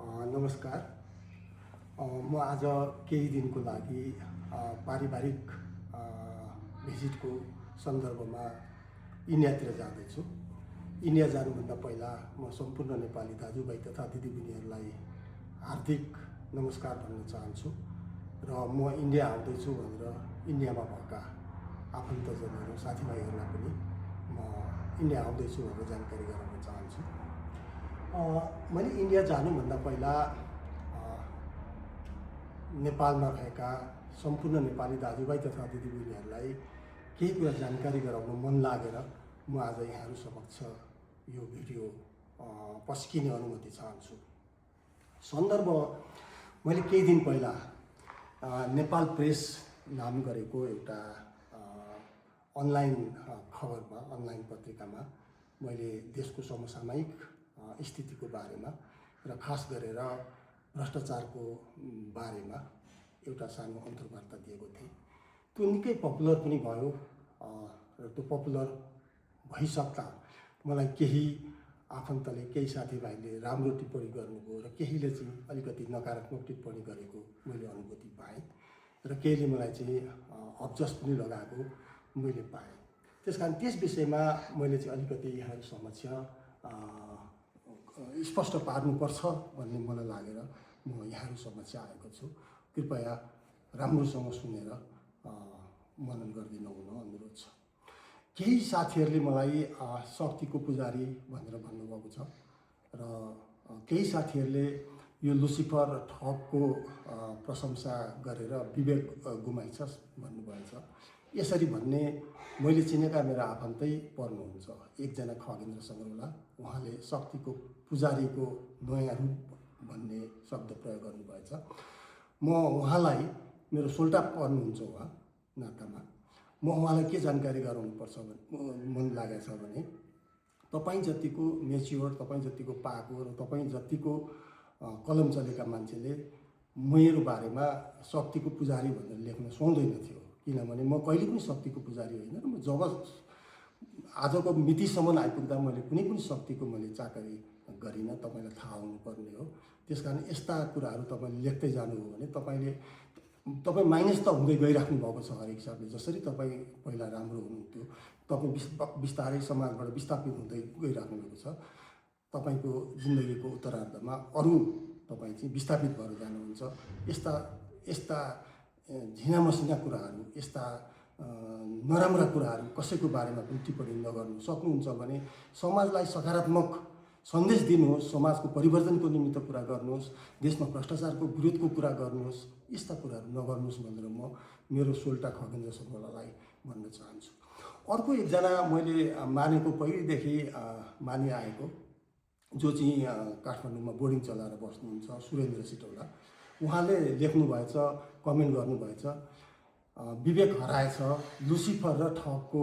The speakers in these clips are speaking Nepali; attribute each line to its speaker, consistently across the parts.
Speaker 1: नमस्कार। म आज केही दिनको लागि पारिवारिक भिजिटको सन्दर्भमा इन्डियातिर जाँदैछु। इन्डिया जानुभन्दा पहिला म सम्पूर्ण नेपाली दाजुभाइ तथा दिदीबहिनीहरूलाई हार्दिक नमस्कार भन्न चाहन्छु र म इन्डिया आउँदैछु भनेर इन्डियामा भएका आफन्तजनहरू साथीभाइहरूलाई पनि म इन्डिया आउँदैछु भनेर जानकारी गराउन चाहन्छु। मैले इन्डिया जानुभन्दा पहिला नेपालमा रहेका सम्पूर्ण नेपाली दाजुभाइ तथा दिदीबहिनीहरूलाई केही कुरा जानकारी गराउन मन लागेर म आज यहाँहरू समक्ष यो भिडियो पस्किने अनुमति चाहन्छु। सन्दर्भ मैले केही दिन पहिला नेपाल प्रेस नाम गरेको एउटा अनलाइन खबरमा, अनलाइन पत्रिकामा मैले देशको समसामयिक स्थितिको बारेमा र खास गरेर भ्रष्टाचारको बारेमा एउटा सानो अन्तर्वार्ता दिएको थिएँ। त्यो निकै पपुलर पनि भयो र त्यो पपुलर भइसक्दा मलाई केही आफन्तले, केही साथीभाइले राम्रो टिप्पणी गर्नुभयो र केहीले चाहिँ अलिकति नकारात्मक टिप्पणी गरेको मैले अनुभूति पाएँ र केहीले मलाई चाहिँ अब्जस पनि लगाएको मैले पाएँ। त्यसकारण त्यस विषयमा मैले चाहिँ अलिकति यहाँहरू समक्ष स्पष्ट पार्नुपर्छ भन्ने मलाई लागेर म यहाँहरू समक्ष आएको छु। कृपया राम्रोसँग सुनेर मनन गरिदिनु हुन अनुरोध छ। केही साथीहरूले मलाई शक्तिको पुजारी भनेर भन्नुभएको छ र केही साथीहरूले यो लुसिफर ठगको प्रशंसा गरेर विवेक गुमाइछस् भन्नुभएको छ। यसरी भन्ने मैले चिनेका मेरा आफन्तै पर्नुहुन्छ। एकजना खगेन्द्र सङ्ग्रौला, उहाँले शक्तिको पुजारीको नयाँ रूप भन्ने शब्द प्रयोग गर्नुभएछ। म उहाँलाई, मेरो सोल्टा पर्नुहुन्छ उहाँ नातामा, म उहाँलाई के जानकारी गराउनुपर्छ मन लागेको छ भने तपाईँ जतिको मेच्योर, तपाईँ जतिको पाको र तपाईँ जतिको कलम चलेका मान्छेले मेरो बारेमा शक्तिको पुजारी भनेर लेख्न सुहाउँदैन थियो। किनभने म कहिले पनि शक्तिको पुजारी होइन र म जब आजको मितिसम्म आइपुग्दा मैले कुनै पनि शक्तिको मैले चाकरी गरिनँ, तपाईँलाई थाहा हुनुपर्ने हो। त्यसकारण यस्ता कुराहरू तपाईँले लेख्दै जानुभयो भने तपाईँ माइनस त हुँदै गइराख्नु भएको छ हरेक हिसाबले। जसरी तपाईँ पहिला राम्रो हुनुहुन्थ्यो, तपाईँ बिस्तारै समाजबाट विस्थापित हुँदै गइराख्नु भएको छ। तपाईँको जिन्दगीको उत्तरार्धमा अरू तपाईँ चाहिँ विस्थापित भएर जानुहुन्छ। यस्ता झिना मसिना कुराहरू, यस्ता नराम्रा कुराहरू कसैको बारेमा पनि टिप्पणी नगर्नु सक्नुहुन्छ भने समाजलाई सकारात्मक सन्देश दिनुहोस्, समाजको परिवर्तनको निमित्त कुरा गर्नुहोस्, देशमा भ्रष्टाचारको विरोधको कुरा गर्नुहोस्। यस्ता कुराहरू नगर्नुहोस् भनेर म मेरो सोल्टा खगेन्द्र सङ्ग्रौलालाई भन्न चाहन्छु। अर्को एकजना मैले मानेको, पहिलेदेखि मानिआएको, जो चाहिँ काठमाडौँमा बोर्डिङ चलाएर बस्नुहुन्छ, सुरेन्द्र सिटौला, उहाँले लेख्नुभएछ, कमेन्ट गर्नुभएछ, विवेक हराएछ, लुसिफर र ठगको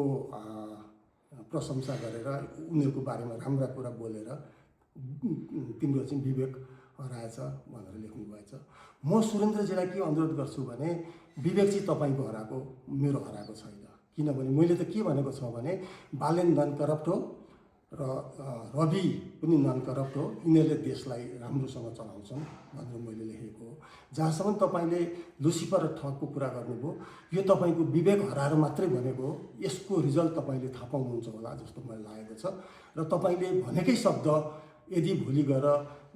Speaker 1: प्रशंसा गरेर उनीहरूको बारेमा राम्रा कुरा बोलेर तिम्रो चाहिँ विवेक हराएछ भनेर लेख्नुभएछ। म सुरेन्द्रजीलाई के अनुरोध गर्छु भने विवेक चाहिँ तपाईँको हराएको, मेरो हराएको छैन। किनभने मैले त के भनेको छ भने बालेन नन करप्ट हो र रवि पनि नन करप्ट हो, यिनीहरूले देशलाई राम्रोसँग चलाउँछन् भनेर मैले लेखेको हो। जहाँसम्म तपाईँले लुसिफर र ठगको कुरा गर्नुभयो, यो तपाईँको विवेक हराएर मात्रै भनेको हो। यसको रिजल्ट तपाईँले थाहा पाउनुहुन्छ होला जस्तो मलाई लागेको छ। र तपाईँले भनेकै शब्द यदि भोलि गएर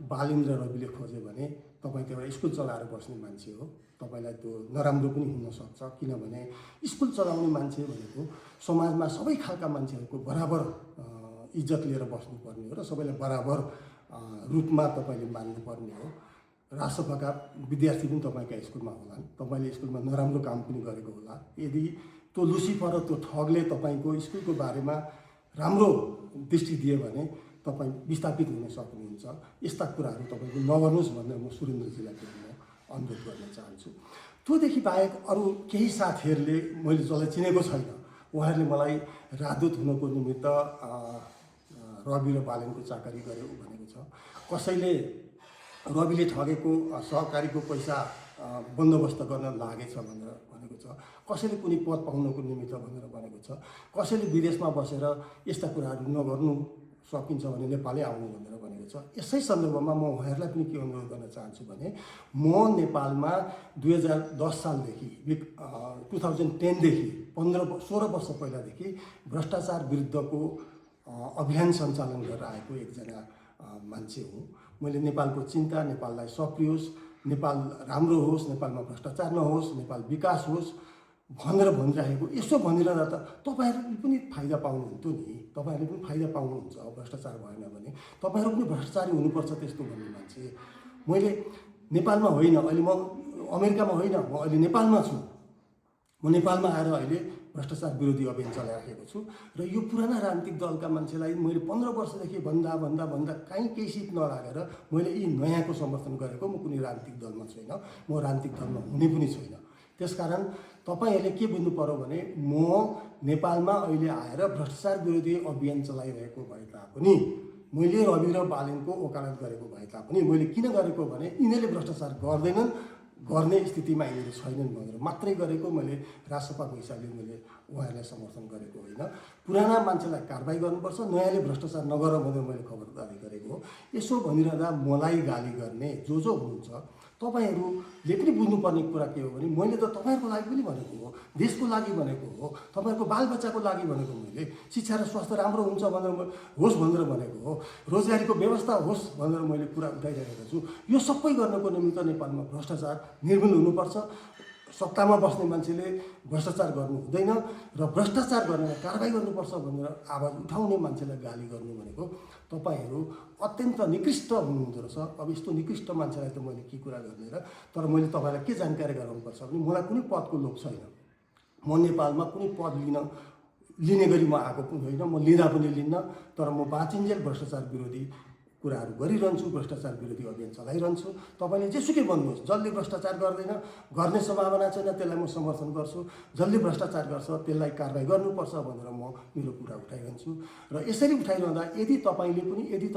Speaker 1: बालिन र रविले खोज्यो भने तपाईँ त एउटा स्कुल चलाएर बस्ने मान्छे हो, तपाईँलाई त्यो नराम्रो पनि हुनसक्छ। किनभने स्कुल चलाउने मान्छे भनेको समाजमा सबै खालका मान्छेहरूको बराबर इज्जत लिएर बस्नुपर्ने हो र सबैलाई बराबर रूपमा तपाईँले मान्नुपर्ने हो। राष्ट्रपतिका विद्यार्थी पनि तपाईँका स्कुलमा होलान्, तपाईँले स्कुलमा नराम्रो काम पनि गरेको होला। यदि त्यो लुसिफर र त्यो ठगले तपाईँको स्कुलको बारेमा राम्रो दृष्टि दियो भने तपाईँ विस्थापित हुन सक्नुहुन्छ। यस्ता कुराहरू तपाईँको नगर्नुहोस् भनेर म सुरेन्द्रजीलाई पनि अनुरोध गर्न चाहन्छु। त्योदेखि बाहेक अरू केही साथीहरूले, मैले जसलाई चिनेको छैन, उहाँहरूले मलाई राजदूत हुनको निमित्त रवि र बालेनको चाकरी गर्यो भनेको छ। कसैले रविले ठगेको सहकारीको पैसा बन्दोबस्त गर्न लागेछ भनेर भनेको छ। कसैले कुनै पद पाउनको निमित्त भनेर भनेको छ। कसैले विदेशमा बसेर यस्ता कुराहरू नगर्नु सकिन्छ भने नेपालै आउनु भनेर भनेको छ। यसै सन्दर्भमा म उहाँहरूलाई पनि के अनुरोध गर्न चाहन्छु भने म नेपालमा 2010 सालदेखि 2010देखि 16 वर्ष पहिलादेखि भ्रष्टाचार विरुद्धको अभियान सञ्चालन गरेर आएको एकजना मान्छे हुँ। मैले नेपालको चिन्ता, नेपाललाई सप्रियोस्, नेपाल राम्रो होस्, नेपालमा भ्रष्टाचार नहोस्, नेपाल विकास होस् भनेर भनिरहेको। यसो भनिरहँदा त तपाईँहरूले पनि फाइदा पाउनुहुन्थ्यो नि, तपाईँहरूले पनि फाइदा पाउनुहुन्छ। भ्रष्टाचार भएन भने तपाईँहरू पनि भ्रष्टाचारी हुनुपर्छ त्यस्तो भन्ने मान्छे। मैले नेपालमा होइन, अहिले म अमेरिकामा होइन, म अहिले नेपालमा छु। म नेपालमा आएर अहिले भ्रष्टाचार विरोधी अभियान चलाइराखेको छु र यो पुराना राजनीतिक दलका मान्छेलाई मैले 15 वर्षदेखि भन्दा कहीँ केही सिट नलागेर मैले यी नयाँको समर्थन गरेको। म कुनै राजनीतिक दलमा छैन, म राजनीतिक दलमा हुने पनि छैन। त्यसकारण तपाईँहरूले के बुझ्नु पर्यो भने म नेपालमा अहिले आएर भ्रष्टाचार विरोधी अभियान चलाइरहेको भए तापनि, मैले रवि र बालेनको वकालत गरेको भए तापनि मैले किन गरेको भने यिनीहरूले भ्रष्टाचार गर्दैनन्, गर्ने स्थितिमा यिनीहरू छैनन् भनेर मात्रै गरेको। मैले राजसभाको हिसाबले मैले उहाँहरूलाई समर्थन गरेको होइन। पुराना मान्छेलाई कारबाही गर्नुपर्छ, नयाँले भ्रष्टाचार नगर भनेर मैले खबरदारी गरेको हो। यसो भनिरहँदा मलाई गाली गर्ने जो हुनुहुन्छ तपाईँहरूले पनि बुझ्नुपर्ने कुरा के हो भने मैले त तपाईँहरूको लागि पनि भनेको हो, देशको लागि भनेको हो, तपाईँहरूको बालबच्चाको लागि भनेको। मैले शिक्षा र स्वास्थ्य राम्रो हुन्छ भनेर होस् भनेर भनेको हो, रोजगारीको व्यवस्था होस् भनेर मैले कुरा उठाइरहेको छु। यो सबै गर्नको निमित्त नेपालमा भ्रष्टाचार निर्मूल हुनुपर्छ। सत्तामा बस्ने मान्छेले भ्रष्टाचार गर्नु हुँदैन र भ्रष्टाचार गर्ने कारबाही गर्नुपर्छ भनेर आवाज उठाउने मान्छेलाई गाली गर्नु भनेको तपाईँहरू अत्यन्त निकृष्ट हुनुहुँदो रहेछ। अब यस्तो निकृष्ट मान्छेलाई त मैले के कुरा गर्ने र। तर मैले तपाईँलाई के जानकारी गराउनुपर्छ भने मलाई कुनै पदको लोभ छैन। म नेपालमा कुनै पद लिने गरी म आएको पनि होइन, म लिँदा पनि लिन्न। तर म बाँचिन्जेल भ्रष्टाचार विरोधी कुराहरू गरिरहन्छु, भ्रष्टाचार विरोधी अभियान चलाइरहन्छु। तपाईँले जेसुकै भन्नुहोस्, जसले भ्रष्टाचार गर्दैन, गर्ने सम्भावना छैन, त्यसलाई म समर्थन गर्छु। जसले भ्रष्टाचार गर्छ त्यसलाई कारबाही गर्नुपर्छ भनेर म मेरो कुरा उठाइरहन्छु। र यसरी उठाइरहँदा यदि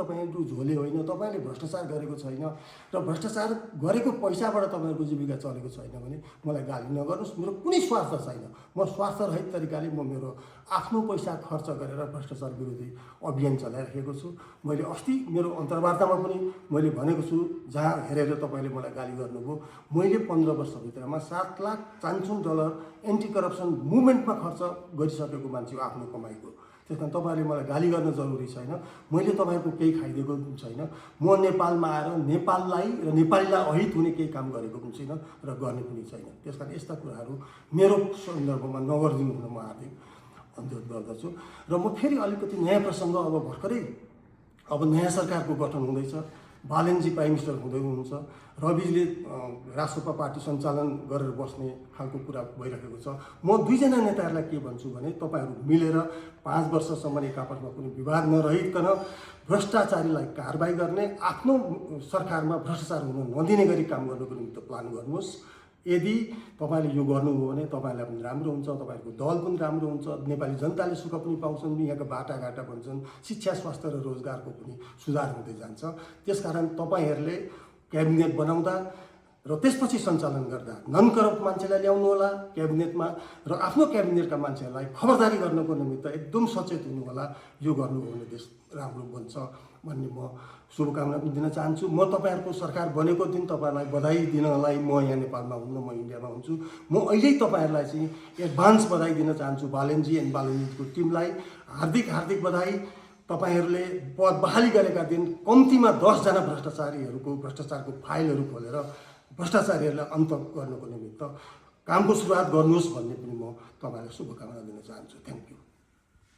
Speaker 1: तपाईँहरू झोले होइन, तपाईँले भ्रष्टाचार गरेको छैन र भ्रष्टाचार गरेको पैसाबाट तपाईँहरूको जीविका चलेको छैन भने मलाई गाली नगर्नुहोस्। मेरो कुनै स्वार्थ छैन। म स्वार्थरहित तरिकाले म मेरो आफ्नो पैसा खर्च गरेर भ्रष्टाचार विरोधी अभियान चलाइरहेको छु। मैले अस्ति मेरो अन्तर्वार्तामा पनि मैले भनेको छु, जहाँ हेरेर तपाईँले मलाई गाली गर्नुभयो, मैले 15 वर्षभित्रमा $7,50,000 एन्टी करप्सन मुभमेन्टमा खर्च गरिसकेको मान्छे हो आफ्नो कमाइको। त्यस कारण तपाईँहरूले मलाई गाली गर्न जरुरी छैन। मैले तपाईँहरूको केही खाइदिएको पनि छैन। म नेपालमा आएर नेपाललाई र नेपालीलाई अहित हुने केही काम गरेको पनि छैन र गर्ने पनि छैन। त्यस कारण यस्ता कुराहरू मेरो सन्दर्भमा नगरिदिनु हुन म हार्दिक अनुरोध गर्दछु। र म फेरि अलिकति नयाँ प्रसङ्ग, अब नयाँ सरकारको गठन हुँदैछ, बालेनजी प्राइम मिनिस्टर हुँदै हुनुहुन्छ, रविले राष्ट्रपा पार्टी सञ्चालन गरेर बस्ने खालको कुरा भइरहेको छ। म दुईजना नेताहरूलाई के भन्छु भने तपाईँहरू मिलेर 5 वर्षसम्म एक आपसमा कुनै विवाद नरहिकन भ्रष्टाचारीलाई कारबाही गर्ने, आफ्नो सरकारमा भ्रष्टाचार हुन नदिने गरी काम गर्नको निमित्त प्लान गर्नुहोस्। यदि तपाईँले यो गर्नुभयो भने तपाईँलाई पनि राम्रो हुन्छ, तपाईँहरूको दल पनि राम्रो हुन्छ, नेपाली जनताले सुख पनि पाउँछन्, यहाँका बाटाघाटा बन्छन्, शिक्षा, स्वास्थ्य र रोजगारको पनि सुधार हुँदै जान्छ। त्यसकारण तपाईँहरूले क्याबिनेट बनाउँदा र त्यसपछि सञ्चालन गर्दा नन करप्ट मान्छेलाई ल्याउनु होला क्याबिनेटमा र आफ्नो क्याबिनेटका मान्छेहरूलाई खबरदारी गर्नको निमित्त एकदम सचेत हुनु होला। यो गर्नुभयो भने देश राम्रो बन्छ भन्ने म शुभकामना पनि दिन चाहन्छु। म तपाईँहरूको सरकार बनेको दिन तपाईँहरूलाई बधाई दिनलाई म यहाँ नेपालमा हुन्न, म इन्डियामा हुन्छु। म अहिले तपाईँहरूलाई चाहिँ एडभान्स बधाई दिन चाहन्छु। बालेनजी एन्ड बालेनजीको टिमलाई हार्दिक बधाई। तपाईँहरूले पद बहाली गरेका दिन कम्तीमा 10 जना भ्रष्टाचारको फाइलहरू खोलेर भ्रष्टाचारीहरूलाई अन्त गर्नको निमित्त कामको सुरुवात गर्नुहोस् भन्ने पनि म तपाईँलाई शुभकामना दिन चाहन्छु। Thank you.